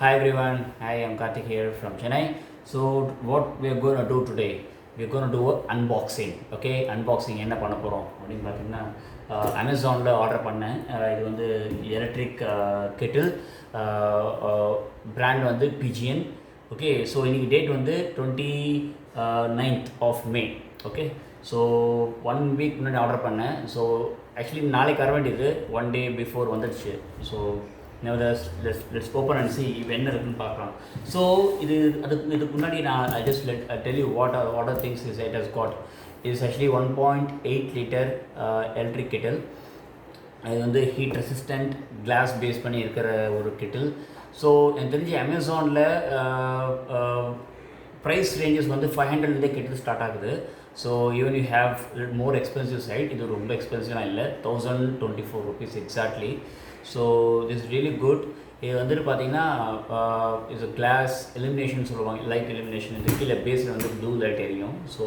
Hi everyone, hi, I'm Karthik here from Chennai. So what we are going to do today, we are going to do a unboxing. Okay, unboxing என்ன பண்ண போகிறோம் அப்படின்னு பார்த்தீங்கன்னா அமேசானில் order பண்ணேன். இது வந்து எலக்ட்ரிக் கெட்டில், பிராண்ட் வந்து Pigeon. ஓகே, ஸோ இன்றைக்கி டேட் வந்து 29th of May. Okay, so 1 week முன்னாடி ஆர்டர் பண்ணேன். ஸோ ஆக்சுவலி நாளைக்கு வர வேண்டியது 1 day before வந்துடுச்சு. So nevertheless let's open and see if என்ன இருக்குன்னு பார்க்கலாம். ஸோ இதுக்கு முன்னாடி நான் I just tell you what are things is it has got. It is actually 1.8 liter electric kettle. அது வந்து ஹீட் ரெசிஸ்டண்ட் கிளாஸ் பேஸ் பண்ணி இருக்கிற ஒரு கெட்டில். ஸோ எனக்கு தெரிஞ்சு அமேசானில் ப்ரைஸ் ரேஞ்சஸ் வந்து 500 கெட்டில் ஸ்டார்ட் ஆகுது. So even you have more expensive side. இது ரொம்ப எக்ஸ்பென்சிவ்லாம் இல்லை, 1024 rupees exactly. So this really good. இது வந்துட்டு பார்த்தீங்கன்னா இது கிளாஸ் எலிமினேஷன் சொல்லுவாங்க, லைட் எலிமினேஷன். இந்த கீழே பேஸில் வந்து ப்ளூ லைட் எரியும். ஸோ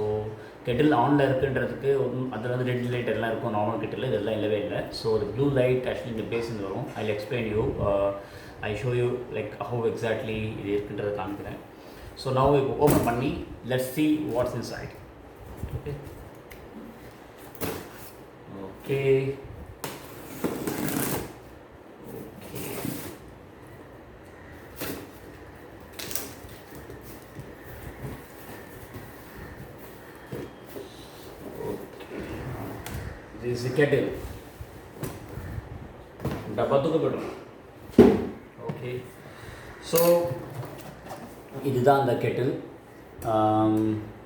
கெட்டில் ஆனில் இருக்குன்றதுக்கு அதில் வந்து ரெட் லைட் எல்லாம் இருக்கும். நார்மல் கெட்டில் இதெல்லாம் இல்லவே இல்லை. ஸோ ஒரு ப்ளூ லைட் ஆக்சுவலி இந்த பேஸில் வரும். I explain you, I show you like how exactly இது இருக்குன்றதை காமிக்கிறேன். ஸோ நவ் இப்போ ஓப்பன் பண்ணி let's see what's inside. Okay. Okay. This is a kettle. डब्बा तो कपड़ों. Okay. So இதுதான் அந்த kettle.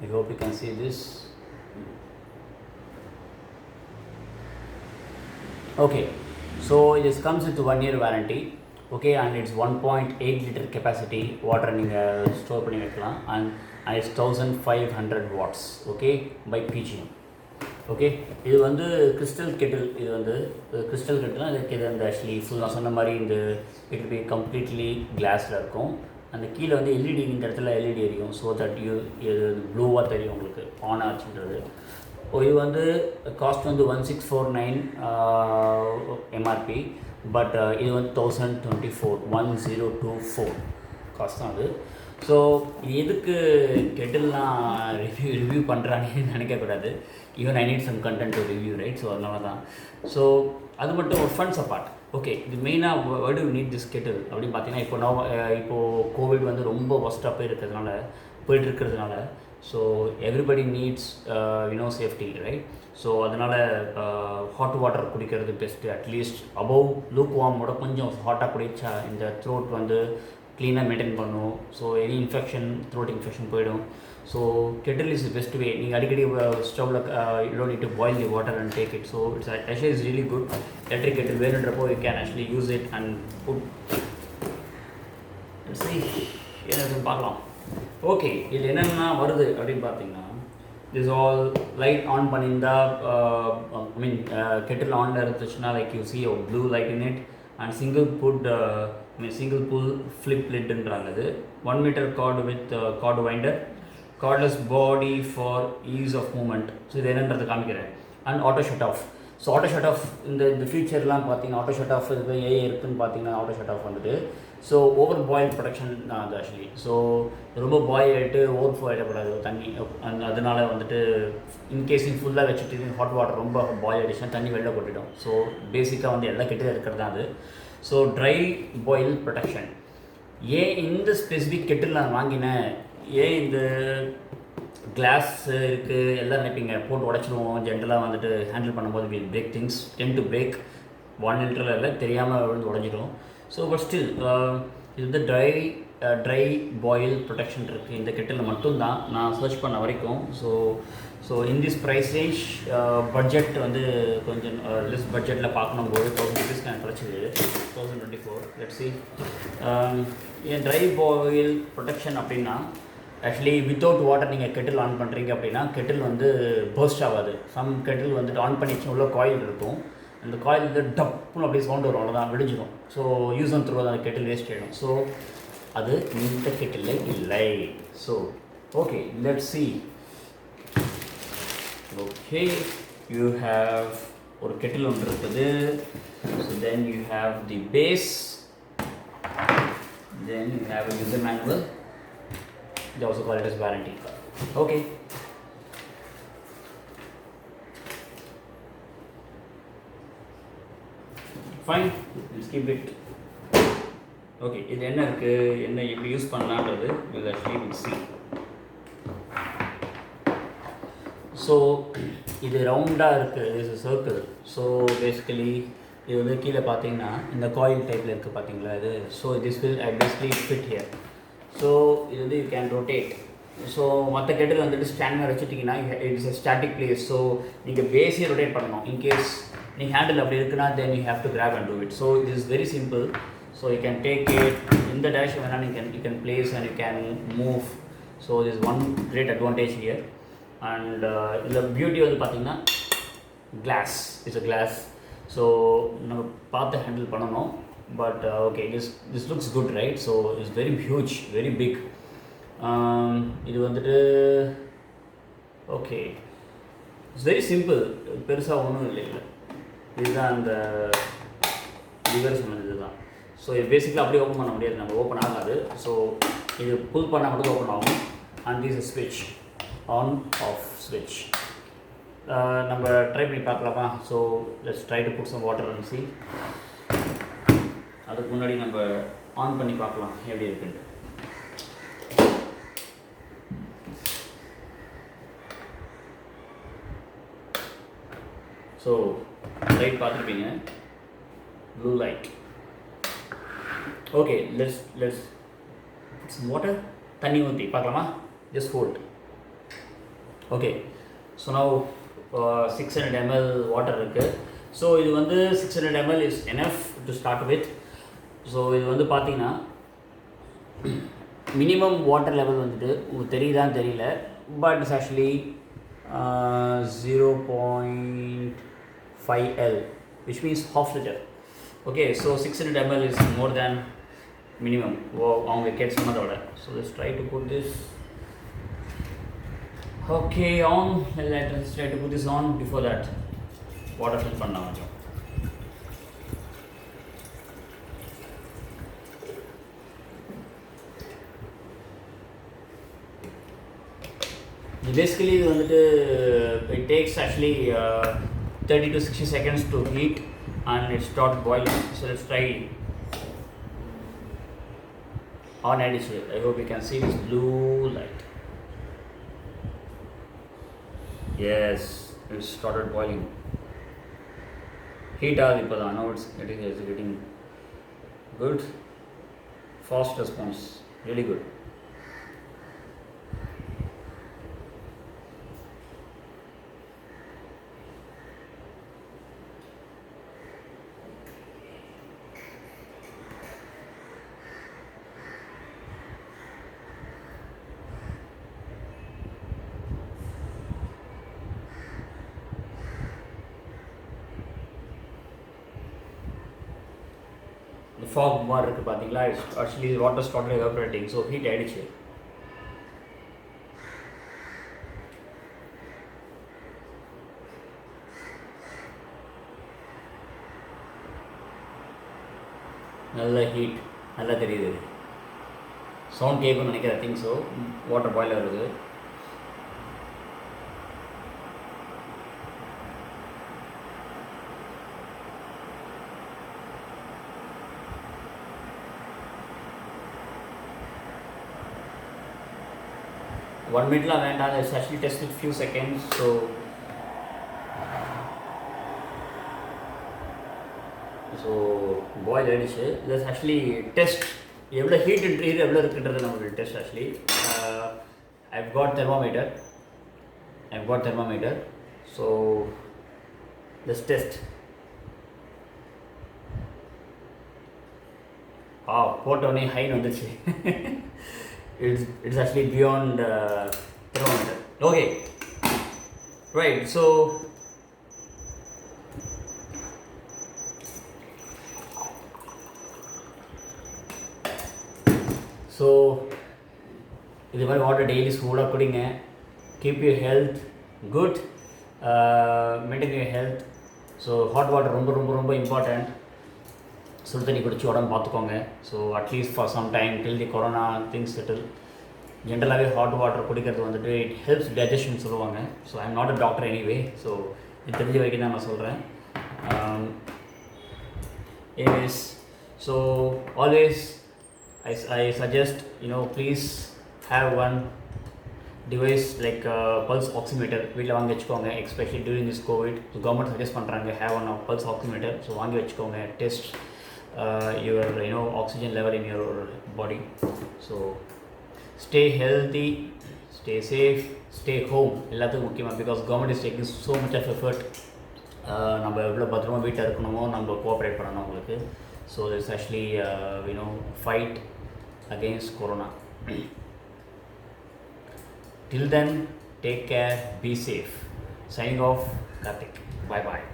I hope you can see this. Okay. So it comes with 1 year warranty. Okay, and it's 1.8 liter capacity. Water நீங்கள் store பண்ணி வைக்கலாம். And it's 1500 watts. Okay, by Pigeon. Okay, இது வந்து கிறிஸ்டல் கெட்டில். இது வந்து crystal கெட்டில்னால் இதுக்கு இது அந்த ஆக்சுவலி ஃபுல் நான் சொன்ன மாதிரி இந்த இட் பி கம்ப்ளீட்லி கிளாஸில் இருக்கும். அந்த கீழே வந்து எல்இடி, இந்த இடத்துல எல்இடி எரியும். ஸோ தட் இது ப்ளூவாக தெரியும் உங்களுக்கு ஆன் ஆச்சுன்றது. இது வந்து காஸ்ட் வந்து 1649 எம்ஆர்பி. பட் இது வந்து 1024 காஸ்ட் தான் அது. ஸோ இது எதுக்கு கெட்டில்லாம் ரிவ்யூ பண்ணுறாங்கன்னு நினைக்கக்கூடாது. Even I need some content to review, right? So அதனால தான். ஸோ அது மட்டும் ஒரு ஃபன்ஸ் அப்பார்ட். ஓகே, இது மெயினாக வேர்டு நீட் திஸ் கெட்டில் அப்படின்னு பார்த்தீங்கன்னா இப்போது கோவிட் வந்து ரொம்ப ஒஸ்ட்டாக போயிட்டுருக்கிறதுனால so everybody needs safety, right? So அதனால் ஹாட் வாட்டர் குடிக்கிறது பெஸ்ட்டு. அட்லீஸ்ட் அபவ் லூக் வார்மோட கொஞ்சம் ஹாட்டாக குடித்தா இந்த த்ரோட் வந்து க்ளீனாக மெயின்டைன் பண்ணும். So any infection, throat infection போயிடும். So kettle is best way. நீங்கள் அடிக்கடி ஸ்டவ்வில் you don't need to boil the water and take it. So it's actually is really good. Electric kettle வேணுன்றப்போ you can actually use it and put. சரி, என்ன பார்க்கலாம். Okay, இதில் என்னென்ன வருது அப்படின்னு பார்த்தீங்கன்னா, திஸ் ஆல் லைட் ஆன் பண்ணியிருந்தா ஐ மீன் கெட்டில் ஆனில் இருந்துச்சுன்னா like you see blue light in it and single pull flip லிட்ன்றாங்க. இது 1 meter cord with cord winder, cordless body for ease of movement. So இது என்னன்றது காமிக்கிறேன். And auto shut off. So auto shut off இந்த ஃபியூச்சர்லாம் பார்த்தீங்கன்னா auto shut off இது இருக்குதுன்னு பார்த்தீங்கன்னா ஆட்டோ ஷட் ஆஃப் வந்துட்டு ஸோ ஓவர் பாயில் ப்ரொடக்ஷன் தான் அது ஆக்சுவலி. ஸோ ரொம்ப பாயில் ஆகிட்டு ஓவர் ஃப்ளோ ஆகிடக்கூடாது தண்ணி. அதனால வந்துட்டு இன்கேஸிங் ஃபுல்லாக வச்சுட்டு ஹாட் வாட்டர் ரொம்ப பாயில் ஆகிடுச்சுன்னா தண்ணி வெளில கொட்டிடும். ஸோ பேசிக்காக வந்து எல்லா கிட்டே இருக்கிறது தான் அது. So try boil protection. ஏன் இந்த ஸ்பெசிஃபிக் கெட்டில் நான் வாங்கினேன், ஏன் இந்த கிளாஸ் இருக்குது எல்லாம் நினைப்பீங்க போட்டு உடச்சிடுவோம். ஜென்ரலாக வந்துட்டு ஹேண்டில் பண்ணும்போது will break things, ten to break. 1 liter இல்லை, தெரியாமல் விழுந்து உடஞ்சிடும். ஸோ பட் ஸ்டில் இது வந்து ட்ரை பாயில் ப்ரொடெக்ஷன் இருக்குது இந்த கெட்டில் மட்டும்தான் நான் சர்ச் பண்ண வரைக்கும். So in this price range budget வந்து கொஞ்சம் லெஸ் பட்ஜெட்டில் பார்க்கணும்போது 1000 rupees எனக்கு கிடச்சிது. 1024. Let's see. ஏன் ட்ரை பாயில் ப்ரொடெக்ஷன் அப்படின்னா ஆக்சுவலி வித்தவுட் வாட்டர் நீங்கள் கெட்டில் ஆன் பண்ணுறீங்க அப்படின்னா கெட்டில் வந்து பர்ஸ்ட் ஆகாது. சம் கெட்டில் வந்துட்டு ஆன் பண்ணிச்சு உள்ள காயில் இருக்கும். அந்த காயில் வந்து டப்புன்னு அப்படியே சவுண்ட் வரும், அவ்வளோதான் விடிஞ்சிடும். ஸோ யூஸ் அண்ட் த்ரோ அந்த கெட்டில் வேஸ்ட் ஆகிடும். ஸோ அது இந்த கெட்டில் இல்லை. So okay, let's see. Okay, you have ஒரு கெட்டில் ஒன்று இருக்குது. So then you have the base. Then you have a user manual. They also call it as warranty. Okay. Fine. Let's keep it. Okay. இது என்ன இருக்கு, என்ன எப்படி use பண்ணலாம்ன்றது we'll actually see. So இது ரவுண்டாக இருக்குது, is a circle. So basically இது வந்து கீழே பார்த்தீங்கன்னா இந்த காயில் டைப்பில் இருக்குது பார்த்தீங்களா இது. So this will basically fit here. So இது வந்து யூ கேன் ரொட்டேட். ஸோ மற்ற கெட்டில் வந்துட்டு ஸ்டாண்ட் மாதிரி வச்சுட்டிங்கன்னா it is a static place. So நீங்கள் பேஸே ரொட்டேட் பண்ணணும். இன்கேஸ் நீங்கள் ஹேண்டில் அப்படி இருக்குன்னா then you have to grab and do it. So it is very simple. So you can take it in the direction வேணால் you can place and you can move. So this is one great advantage here. And the beauty வந்து பார்த்தீங்கன்னா glass, it's a glass. So நம்ம பார்த்து handle பண்ணணும். But okay, this looks good, right? So it's very huge, very big. இது வந்துட்டு okay, it's very simple, பெருசாக ஒன்றும் இல்லை. இதுதான் அந்த லிவர் சொன்னது தான். ஸோ இது பேசிக்கலாக அப்படியே ஓப்பன் பண்ண முடியாது, நம்ம ஓப்பன் ஆகாது. ஸோ இது புல் பண்ணால் மட்டும் ஓப்பன் ஆகும். அண்ட் திஸ் இஸ் ஸ்விட்ச், ஆன் ஆஃப் ஸ்விட்ச். நம்ம ட்ரை பண்ணி பார்க்கலாமா? So let's try to put some water and see. அதுக்கு முன்னாடி நம்ம ஆன் பண்ணி பார்க்கலாம் எப்படி இருக்குன்ட்டு. ஸோ லைட் பார்த்துருப்பீங்க, blue light. Okay, let's some water. தண்ணி ஊற்றி பார்க்கலாமா? Just hold. Okay, so now 600 ml water இருக்குது. ஸோ இது வந்து 600 ml is enough to start with. So இது வந்து பார்த்தீங்கன்னா மினிமம் வாட்டர் லெவல் வந்துட்டு உங்களுக்கு தெரியுதான்னு தெரியல, but it's actually 0.5 L, which means half liter. Okay, so 600 ml is more than minimum. அவங்க gate சொன்னதோட. So let's try to put this. Okay, on. Let's try to put this on. Before that, water fill பண்ணலாம் கொஞ்சம். Basically இது வந்துட்டு it takes actually 30 to 60 seconds to heat and it starts boiling. So let's try on addition. I hope you can see this blue light. Yes, it started boiling. Heat ஆகுது இப்போ தான். Now it's getting good. Fast response, really good. The fog மாதிரி இருக்குது பார்த்தீங்களா? Actually water started evaporating, so heat ஆயிடுச்சு. நல்ல heat, நல்லா தெரியுது. சவுண்ட் கேட்கும்னு நினைக்கிறேன். I think so. Water boil ஆகுது. One minute la வேண்டாம். Let's actually test it few seconds. So boil ஆயிடுச்சு. Let's actually test எவ்வளோ ஹீட் இன்க்ரீஸ் எவ்வளோ இருக்குன்றது நம்ம test. Actually I've got thermometer. So let's test. போட்டோன்னே ஹைன் வந்துச்சு. It's actually beyond thermometer. Okay, right. So இது மாதிரி வாட்டர் டெய்லி சூடாக குடிங்க. Keep your health good, maintain your health. So hot water ரொம்ப ரொம்ப ரொம்ப இம்பார்ட்டண்ட். சுடு தண்ணி குடிச்சு உடம்பு பார்த்துக்கோங்க. So at least for some time till the corona things settle. ஜென்ரலாகவே ஹாட் வாட்டர் குடிக்கிறது வந்துட்டு இட் ஹெல்ப்ஸ் டைஜஷன் சொல்லுவாங்க. So I am not a doctor anyway, so இது தெரிஞ்ச வரைக்கும் தான் நான் சொல்கிறேன். Anyways, so always I suggest, please have one device like pulse oximeter வீட்டில் வாங்கி வச்சுக்கோங்க. Especially during this Covid government suggest பண்ணுறாங்க have one pulse oximeter. So வாங்கி வச்சுக்கோங்க. Test your oxygen level in your body. So stay healthy, stay safe, stay home. எல்லாத்துக்கும் முக்கியமாக, because government is taking so much of effort. நம்ம எவ்வளோ பத்திரமா வீட்டில் இருக்கணுமோ நம்ம கோஆப்ரேட் பண்ணணும் உங்களுக்கு. So this actually fight against corona. Till then, take care, be safe. Signing off, Karthik. Bye bye.